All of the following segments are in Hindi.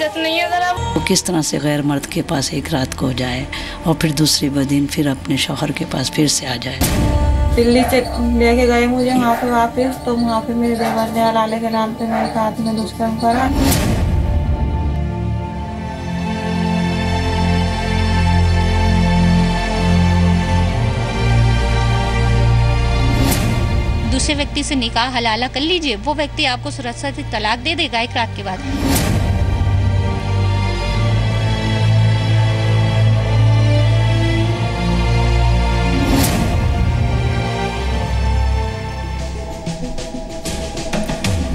इज्जत नहीं है जरा। वो किस तरह से गैर मर्द के पास एक रात को जाए और फिर दूसरी दिन फिर अपने शौहर के पास फिर से आ जाए। दिल्ली से लेके गए मुझे वहाँ पे वापस, तो वहाँ पे मेरे देवर ने हलाले के नाम पे मेरे साथ में दुष्कर्म करा। दूसरे व्यक्ति से निकाह हलाला कर लीजिए, वो व्यक्ति आपको सुरक्षित तलाक दे देगा एक रात के बाद।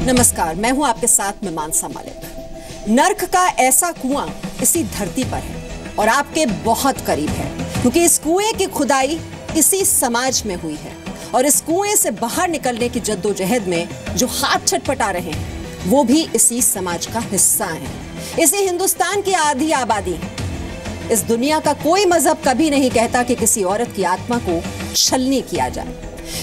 नमस्कार, मैं हूं आपके साथ में मानसा मालिक। नर्क का ऐसा कुआं इसी धरती पर है और आपके बहुत करीब है, क्योंकि इस कुएं की खुदाई इसी समाज में हुई है और इस कुएं से बाहर निकलने की जद्दोजहद में जो हाथ छटपटा रहे हैं वो भी इसी समाज का हिस्सा हैं। इसी हिंदुस्तान की आधी आबादी। इस दुनिया का कोई मजहब कभी नहीं कहता कि किसी औरत की आत्मा को छलनी किया जाए।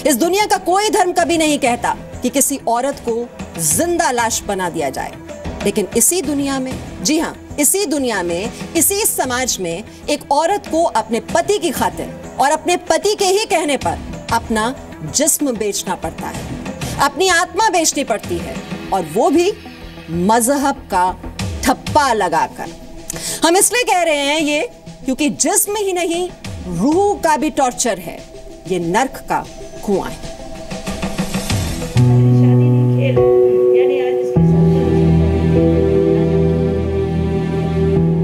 इस दुनिया का कोई धर्म कभी नहीं कहता कि किसी औरत को जिंदा लाश बना दिया जाए। लेकिन इसी दुनिया में, जी हाँ, इसी दुनिया में, इसी समाज में एक औरत को अपने पति की खातिर और अपने पति के ही कहने पर अपना जिस्म बेचना पड़ता है, अपनी आत्मा बेचनी पड़ती है, और वो भी मजहब का ठप्पा लगाकर। हम इसलिए कह रहे हैं ये क्योंकि जिस्म ही नहीं, रूह का भी टॉर्चर है। ये नर्क का कुआं है।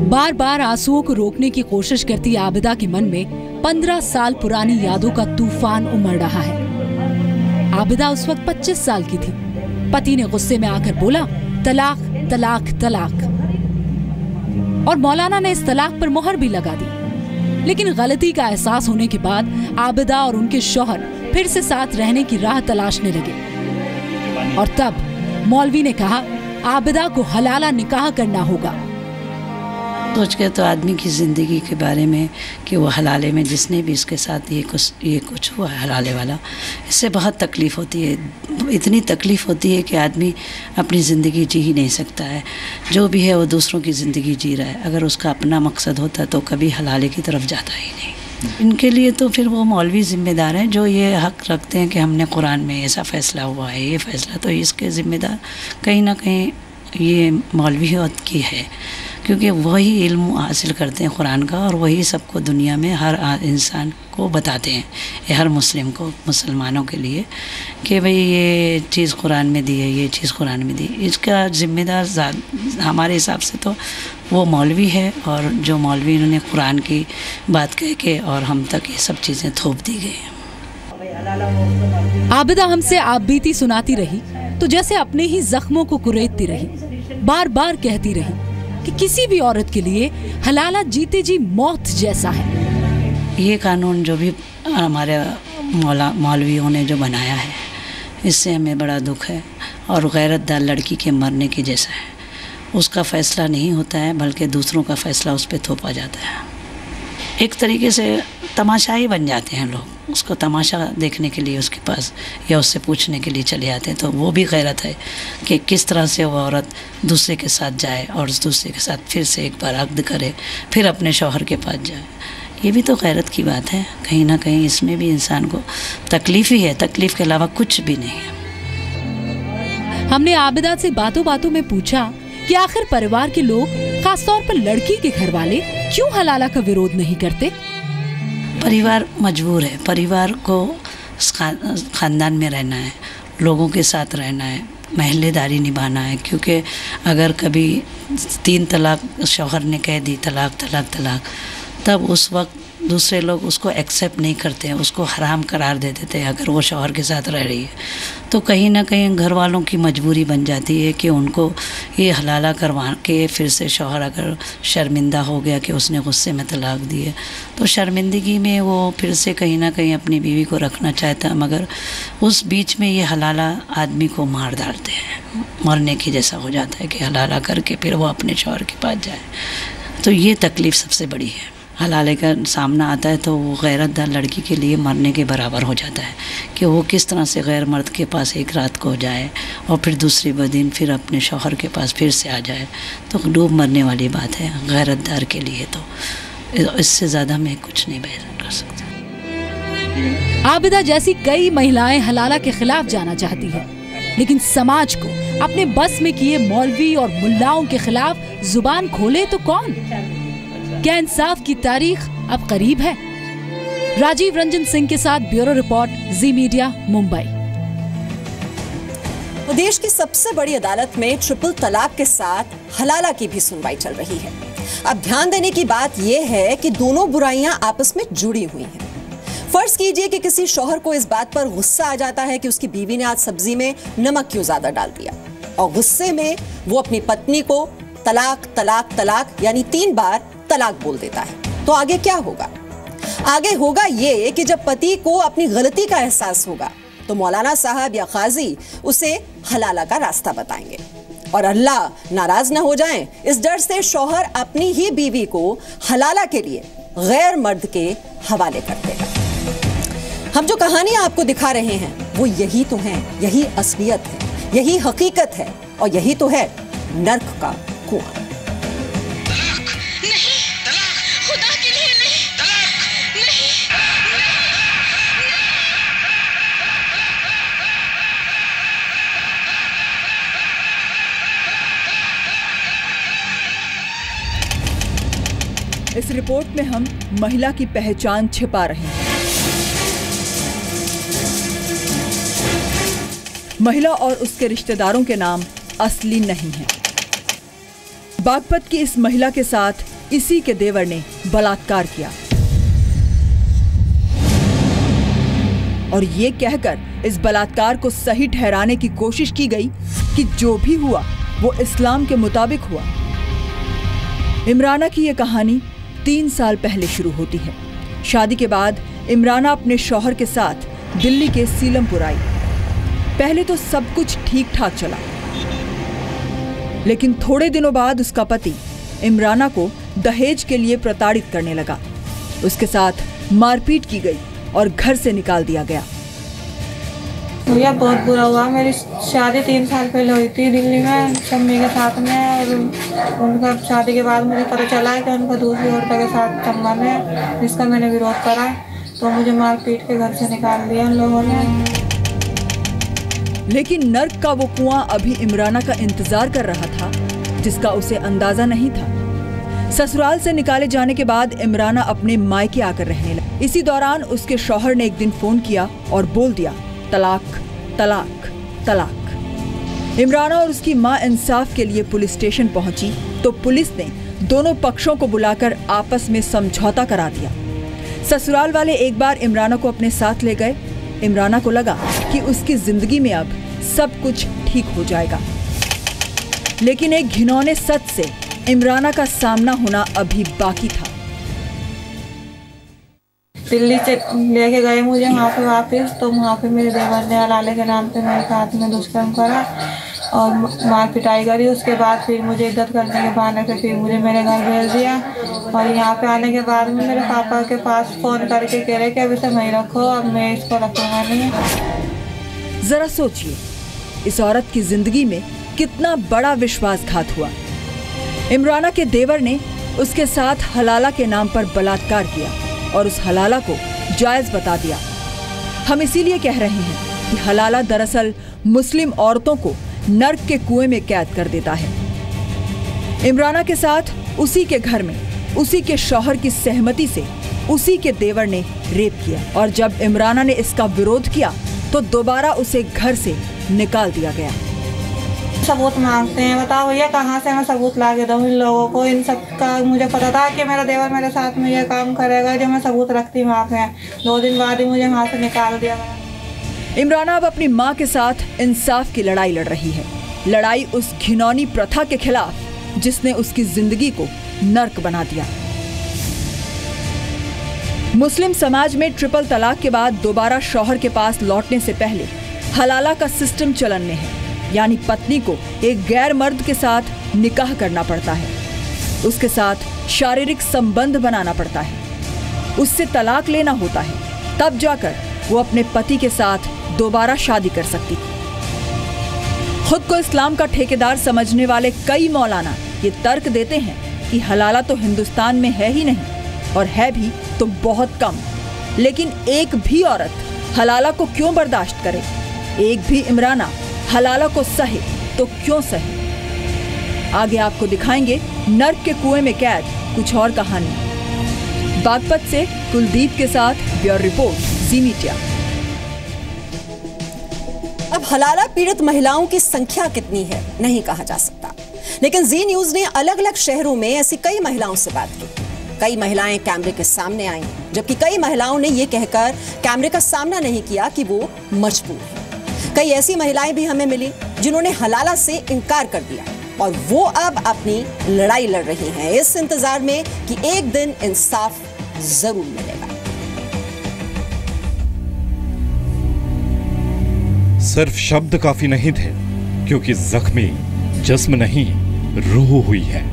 बार बार आंसुओं को रोकने की कोशिश करती आबिदा के मन में 15 साल पुरानी यादों का तूफान उमड़ रहा है। आबिदा उस वक्त 25 साल की थी। पति ने गुस्से में आकर बोला, तलाक तलाक तलाक, और मौलाना ने इस तलाक पर मोहर भी लगा दी। लेकिन गलती का एहसास होने के बाद आबिदा और उनके शौहर फिर से साथ रहने की राह तलाशने लगे। और तब मौलवी ने कहा, आबिदा को हलाला निकाह करना होगा। सोच के तो आदमी की ज़िंदगी के बारे में कि वो हलाले में जिसने भी इसके साथ ये कुछ हुआ है हलाले वाला, इससे बहुत तकलीफ़ होती है। इतनी तकलीफ़ होती है कि आदमी अपनी ज़िंदगी जी ही नहीं सकता है। जो भी है वो दूसरों की ज़िंदगी जी रहा है। अगर उसका अपना मकसद होता तो कभी हलाले की तरफ जाता ही नहीं। इनके लिए तो फिर वो मौलवी ज़िम्मेदार हैं जो ये हक़ रखते हैं कि हमने कुरान में ऐसा फ़ैसला हुआ है, ये फ़ैसला, तो इसके ज़िम्मेदार कहीं ना कहीं ये मौलवियत की है, क्योंकि वही इल्म हासिल करते हैं कुरान का और वही सबको दुनिया में हर इंसान को बताते हैं, ये हर मुस्लिम को, मुसलमानों के लिए, कि भाई ये चीज़ कुरान में दी है, ये चीज़ कुरान में दी। इसका ज़िम्मेदार हमारे हिसाब से तो वो मौलवी है, और जो मौलवी इन्होंने कुरान की बात कह के और हम तक ये सब चीज़ें थोप दी गई। आबिदा हमसे आप बीती सुनाती रही तो जैसे अपने ही जख्मों को कुरेदती रही। बार बार कहती रही कि किसी भी औरत के लिए हलाला जीते जी मौत जैसा है। ये कानून जो भी हमारे मौलवियों ने जो बनाया है, इससे हमें बड़ा दुख है और गैरतदार लड़की के मरने के जैसा है। उसका फ़ैसला नहीं होता है, बल्कि दूसरों का फ़ैसला उस पर थोपा जाता है। एक तरीके से तमाशा ही बन जाते हैं लोग, उसको तमाशा देखने के लिए उसके पास या उससे पूछने के लिए चले जाते हैं। तो वो भी गैरत है कि किस तरह से वो औरत दूसरे के साथ जाए और उस दूसरे के साथ फिर से एक बार अक़्द करे, फिर अपने शौहर के पास जाए। ये भी तो गैरत की बात है। कहीं ना कहीं इसमें भी इंसान को तकलीफ़ ही है, तकलीफ़ के अलावा कुछ भी नहीं है। हमने आबिदा से बातों बातों में पूछा कि आखिर परिवार के लोग, खासतौर पर लड़की के घर वाले, क्यों हलाला का विरोध नहीं करते। परिवार मजबूर है, परिवार को ख़ानदान में रहना है, लोगों के साथ रहना है, महल्लेदारी निभाना है। क्योंकि अगर कभी 3 तलाक शौहर ने कह दी, तलाक तलाक तलाक, तब उस वक्त दूसरे लोग उसको एक्सेप्ट नहीं करते हैं, उसको हराम करार दे देते हैं। अगर वो शौहर के साथ रह रही है तो कहीं ना कहीं घर वालों की मजबूरी बन जाती है कि उनको ये हलाला करवा के फिर से शौहर अगर शर्मिंदा हो गया कि उसने गुस्से में तलाक दी है, तो शर्मिंदगी में वो फिर से कहीं ना कहीं अपनी बीवी को रखना चाहता है, मगर उस बीच में ये हलाला आदमी को मार डालते हैं, मरने की जैसा हो जाता है कि हलाला करके फिर वो अपने शौहर के पास जाए। तो ये तकलीफ़ सबसे बड़ी है। हलाले का सामना आता है तो वो गैरतदार लड़की के लिए मरने के बराबर हो जाता है कि वो किस तरह से गैर मर्द के पास एक रात को जाए और फिर दूसरी दिन फिर अपने शौहर के पास फिर से आ जाए, तो डूब मरने वाली बात है गैरतदार के लिए। तो इससे ज़्यादा मैं कुछ नहीं बयान कर सकता। आबिदा जैसी कई महिलाएं हलाला के खिलाफ जाना चाहती है, लेकिन समाज को अपने बस में किए मौलवी और मुल्लाओं के खिलाफ जुबान खोले तो कौन? क्या इंसाफ की तारीख अब करीब है? राजीव रंजन सिंह के साथ ब्यूरो रिपोर्ट, जी मीडिया, मुंबई। देश की सबसे बड़ी अदालत में ट्रिपल तलाक के साथ हलाला की भी सुनवाई चल रही है। अब ध्यान देने की बात यह है कि दोनों बुराइयां आपस में जुड़ी हुई हैं। फर्ज कीजिए कि किसी शौहर को इस बात पर गुस्सा आ जाता है कि उसकी बीवी ने आज सब्जी में नमक क्यों ज्यादा डाल दिया, और गुस्से में वो अपनी पत्नी को तलाक तलाक तलाक यानी 3 बार तलाक बोल देता है। तो आगे क्या होगा? आगे होगा ये कि जब पति को अपनी गलती का एहसास होगा तो मौलाना साहब या काजी उसे हलाला का रास्ता बताएंगे, और अल्लाह नाराज ना हो जाए इस डर से शौहर अपनी ही बीवी को हलाला के लिए गैर मर्द के हवाले कर देगा। हम जो कहानियां आपको दिखा रहे हैं वो यही तो है, यही असलियत है, यही हकीकत है, और यही तो है नर्क का कुआं। इस रिपोर्ट में हम महिला की पहचान छिपा रहे हैं। महिला और उसके रिश्तेदारों के नाम असली नहीं हैं। बागपत की इस महिला के साथ इसी के देवर ने बलात्कार किया और ये कहकर इस बलात्कार को सही ठहराने की कोशिश की गई कि जो भी हुआ वो इस्लाम के मुताबिक हुआ। इमराना की ये कहानी 3 साल पहले शुरू होती है। शादी के बाद इमराना अपने शौहर के साथ दिल्ली के सीलमपुर आई। पहले तो सब कुछ ठीक ठाक चला, लेकिन थोड़े दिनों बाद उसका पति इमराना को दहेज के लिए प्रताड़ित करने लगा। उसके साथ मारपीट की गई और घर से निकाल दिया गया। भैया बहुत बुरा हुआ। मेरी शादी 3 साल पहले हुई थी दिल्ली में शम्मी के साथ में, और उनका शादी के बाद मुझे पता चला कि उनका दूसरी औरतों के साथ संबंध है, जिसका मैंने विरोध करा तो मुझे मारपीट के घर से निकाल दिया उन लोगों ने। लेकिन नर्क का वो कुआं अभी इमराना का इंतजार कर रहा था, जिसका उसे अंदाजा नहीं था। ससुराल से निकाले जाने के बाद इमराना अपने मायके आकर रहने लगी। इसी दौरान उसके शौहर ने एक दिन फोन किया और बोल दिया, तलाक तलाक तलाक। इमराना और उसकी मां इंसाफ के लिए पुलिस स्टेशन पहुंची तो पुलिस ने दोनों पक्षों को बुलाकर आपस में समझौता करा दिया। ससुराल वाले एक बार इमराना को अपने साथ ले गए। इमराना को लगा कि उसकी जिंदगी में अब सब कुछ ठीक हो जाएगा, लेकिन एक घिनौने सच से इमराना का सामना होना अभी बाकी था। दिल्ली से लेके गए मुझे वहाँ पे वापस, तो वहाँ पे मेरे देवर ने हलाले के नाम पे मेरे साथ में दुष्कर्म करा और मार पिटाई करी। उसके बाद फिर मुझे इज्जत करने के बहाने पे फिर मुझे मेरे घर भेज दिया, और यहाँ पे आने के बाद में मेरे पापा के पास फ़ोन करके कह रहे कि अब इसे वहीं रखो, अब मैं इसको रखूँगा नहीं। जरा सोचिए, इस औरत की जिंदगी में कितना बड़ा विश्वासघात हुआ। इमराना के देवर ने उसके साथ हलाला के नाम पर बलात्कार किया और उस हलाला को जायज बता दिया। हम इसीलिए कह रहे हैं कि हलाला दरअसल मुस्लिम औरतों को नर्क के कुएं में कैद कर देता है। इमराना के साथ उसी के घर में उसी के शौहर की सहमति से उसी के देवर ने रेप किया, और जब इमराना ने इसका विरोध किया तो दोबारा उसे घर से निकाल दिया गया। सबूत मांगते हैं, बताओ भैया कहाँ से मैं सबूत ला के दूँ इन लोगों को। इन सब का मुझे पता था कि मेरा देवर मेरे साथ में ये काम करेगा, जो मैं सबूत रखती वहाँ पे। 2 दिन बाद ही मुझे वहाँ से निकाल दिया गया। इमराना अब अपनी मां के साथ इंसाफ की लड़ाई लड़ रही है। लड़ाई उस घिनौनी प्रथा के खिलाफ जिसने उसकी जिंदगी को नर्क बना दिया। मुस्लिम समाज में ट्रिपल तलाक के बाद दोबारा शौहर के पास लौटने से पहले हलाला का सिस्टम चलन में है, यानी पत्नी को एक गैर मर्द के साथ निकाह करना पड़ता है। उसके साथ शारीरिक संबंध बनाना पड़ता है, उससे तलाक लेना होता है, तब जाकर वो अपने पति के साथ दोबारा शादी कर सकती। खुद को इस्लाम का ठेकेदार समझने वाले कई मौलाना ये तर्क देते हैं कि हलाला तो हिंदुस्तान में है ही नहीं, और है भी तो बहुत कम। लेकिन एक भी औरत हलाला को क्यों बर्दाश्त करे? एक भी इमराना हलाला को सहे तो क्यों सहे? आगे आपको दिखाएंगे नर्क के कुएं में कैद कुछ और कहानी। बागपत से कुलदीप के साथ ब्यूरो रिपोर्ट, जी मीडिया। अब हलाला पीड़ित महिलाओं की संख्या कितनी है नहीं कहा जा सकता, लेकिन जी न्यूज ने अलग अलग शहरों में ऐसी कई महिलाओं से बात की। कई महिलाएं कैमरे के सामने आईं, जबकि कई महिलाओं ने यह कहकर कैमरे का सामना नहीं किया कि वो मजबूर हैं। कई ऐसी महिलाएं भी हमें मिली जिन्होंने हलाला से इनकार कर दिया और वो अब अपनी लड़ाई लड़ रही हैं, इस इंतजार में कि एक दिन इंसाफ जरूर मिलेगा। सिर्फ शब्द काफी नहीं थे, क्योंकि जख्मी जिस्म नहीं, रूह हुई है।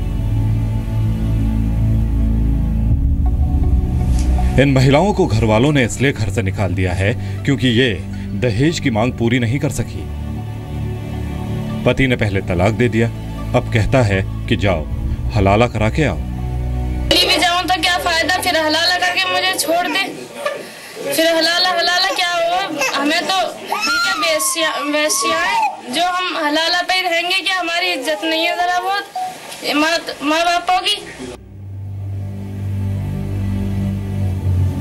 इन महिलाओं को घर वालों ने इसलिए घर से निकाल दिया है क्योंकि ये दहेज की मांग पूरी नहीं कर सकी। पति ने पहले तलाक दे दिया, अब कहता है कि जाओ हलाला करा के आओ। भी जाऊं तो क्या फायदा, फिर हलाला करके मुझे छोड़ दे, फिर हलाला क्या हो? हमें तो वैश्याएं जो हम हलाला पे ही रहेंगे, क्या हमारी इज्जत नहीं है जरा बहुत माँ बापों की?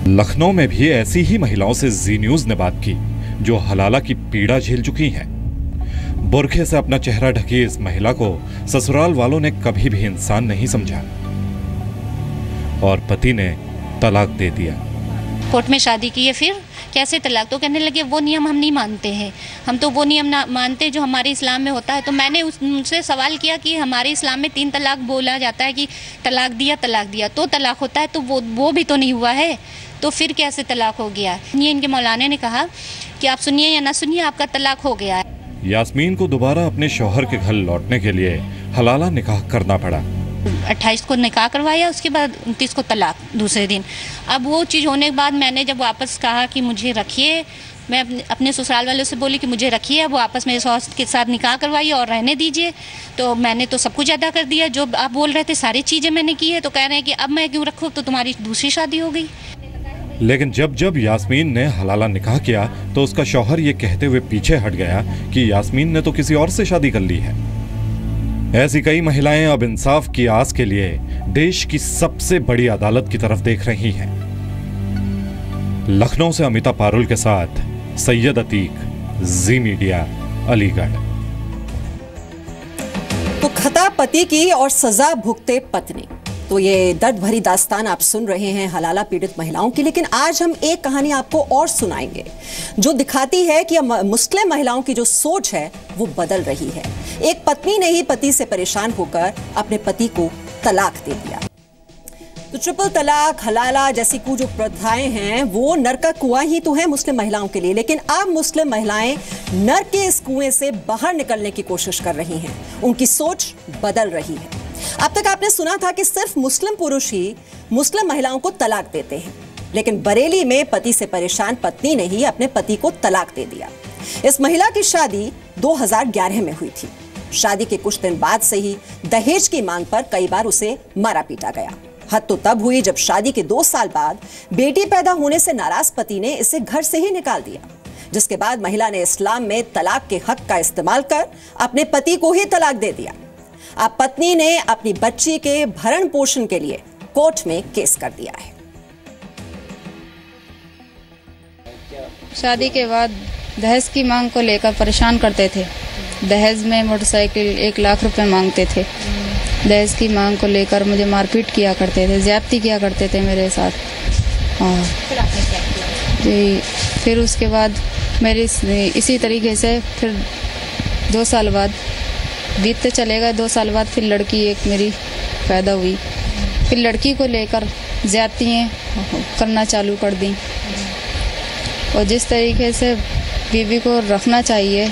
लखनऊ में भी ऐसी ही महिलाओं से जी न्यूज ने बात की जो हलाला की पीड़ा झेल चुकी हैं। बुरखे से अपना चेहरा ढकी इस महिला को ससुराल वालों ने कभी भी इंसान नहीं समझा और पति ने तलाक दे दिया। कोर्ट में शादी की है, फिर कैसे तलाक? तो कहने लगे वो नियम हम नहीं मानते हैं, हम तो वो नियम ना मानते जो हमारे इस्लाम में होता है। तो मैंने उनसे सवाल किया कि हमारे इस्लाम में 3 तलाक बोला जाता है कि तलाक दिया तो तलाक होता है, तो वो भी तो नहीं हुआ है, तो फिर कैसे तलाक हो गया? ये इनके मौलाना ने कहा कि आप सुनिए या ना सुनिए, आपका तलाक हो गया है। यास्मीन को दोबारा अपने शौहर के घर लौटने के लिए हलाला निकाह करना पड़ा। 28 को निकाह करवाया, उसके बाद 29 को तलाक दूसरे दिन। अब वो चीज़ होने के बाद मैंने जब वापस कहा कि मुझे रखिए, मैं अपने ससुराल वालों से बोली कि मुझे रखिए, अब वापस मेरे सौस के साथ निकाह करवाइए और रहने दीजिए। तो मैंने तो सब कुछ अदा कर दिया, जो आप बोल रहे थे सारी चीज़ें मैंने की है। तो कह रहे हैं कि अब मैं क्यों रखूँ, तो तुम्हारी दूसरी शादी हो गई। लेकिन जब यास्मीन ने हलाला निकाह किया तो उसका शौहर ये कहते हुए पीछे हट गया कि यास्मीन ने तो किसी और से शादी कर ली है। ऐसी कई महिलाएं अब इंसाफ की आस के लिए देश की सबसे बड़ी अदालत की तरफ देख रही हैं। लखनऊ से अमिता पारुल के साथ सैयद अतीक, जी मीडिया, अलीगढ़। तो खता पति की और सजा भुगते पत्नी, तो ये दर्द भरी दास्तान आप सुन रहे हैं हलाला पीड़ित महिलाओं की। लेकिन आज हम एक कहानी आपको और सुनाएंगे जो दिखाती है कि मुस्लिम महिलाओं की जो सोच है वो बदल रही है। एक पत्नी ने ही पति से परेशान होकर अपने पति को तलाक दे दिया। तो ट्रिपल तलाक, हलाला जैसी जो प्रथाएं हैं वो नर्क का कुआं ही तो है मुस्लिम महिलाओं के लिए। लेकिन अब मुस्लिम महिलाएं नर्क के इस कुएं से बाहर निकलने की कोशिश कर रही हैं, उनकी सोच बदल रही है। अब तक आपने सुना था कि सिर्फ मुस्लिम पुरुष ही मुस्लिम महिलाओं को तलाक देते हैं, लेकिन बरेली में पति से परेशान पत्नी ने ही अपने पति को तलाक दे दिया। इस महिला की शादी 2011 में हुई थी। शादी के कुछ दिन बाद से ही दहेज की मांग पर कई बार उसे मारा पीटा गया। हद तो तब हुई जब शादी के 2 साल बाद बेटी पैदा होने से नाराज पति ने इसे घर से ही निकाल दिया, जिसके बाद महिला ने इस्लाम में तलाक के हक का इस्तेमाल कर अपने पति को ही तलाक दे दिया। अब पत्नी ने अपनी बच्ची के भरण पोषण के लिए कोर्ट में केस कर दिया है। शादी के बाद दहेज की मांग को लेकर परेशान करते थे। दहेज में मोटरसाइकिल 1 लाख रुपए मांगते थे। दहेज की मांग को लेकर मुझे मारपीट किया करते थे, ज्यादती किया करते थे मेरे साथ। जी, फिर उसके बाद मेरी इसी तरीके से फिर 2 साल बाद बीतते चले गए। 2 साल बाद फिर लड़की एक मेरी पैदा हुई। फिर लड़की को लेकर ज्यादतियाँ करना चालू कर दी। और जिस तरीके से बीवी को रखना चाहिए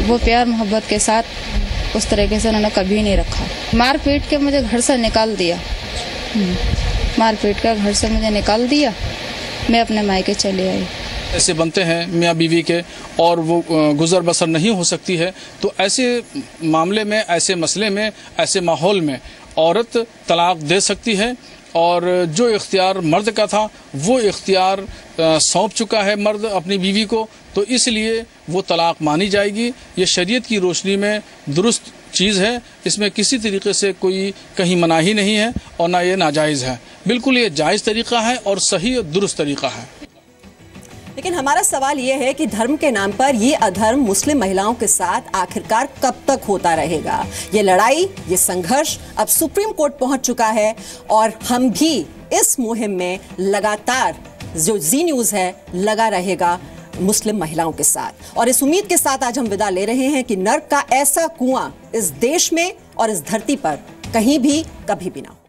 वो प्यार मोहब्बत के साथ उस तरीके से उन्होंने कभी नहीं रखा। मार पीट के मुझे घर से निकाल दिया, मार पीट कर घर से मुझे निकाल दिया, मैं अपने मायके चले आई। ऐसे बनते हैं मियाँ बीवी के और वो गुजर बसर नहीं हो सकती है, तो ऐसे मामले में, ऐसे मसले में, ऐसे माहौल में औरत तलाक दे सकती है। और जो इख्तियार मर्द का था वो इख्तियार सौंप चुका है मर्द अपनी बीवी को, तो इसलिए वो तलाक मानी जाएगी। ये शरीयत की रोशनी में दुरुस्त चीज़ है, इसमें किसी तरीके से कोई कहीं मनाही नहीं है और ना ये नाजायज़ है, बिल्कुल ये जायज़ तरीक़ा है और सही और दुरुस्त तरीक़ा है। लेकिन हमारा सवाल ये है कि धर्म के नाम पर ये अधर्म मुस्लिम महिलाओं के साथ आखिरकार कब तक होता रहेगा? ये लड़ाई, ये संघर्ष अब सुप्रीम कोर्ट पहुंच चुका है और हम भी इस मुहिम में लगातार, जो जी न्यूज़ है, लगा रहेगा मुस्लिम महिलाओं के साथ। और इस उम्मीद के साथ आज हम विदा ले रहे हैं कि नर्क का ऐसा कुआं इस देश में और इस धरती पर कहीं भी कभी भी ना हो।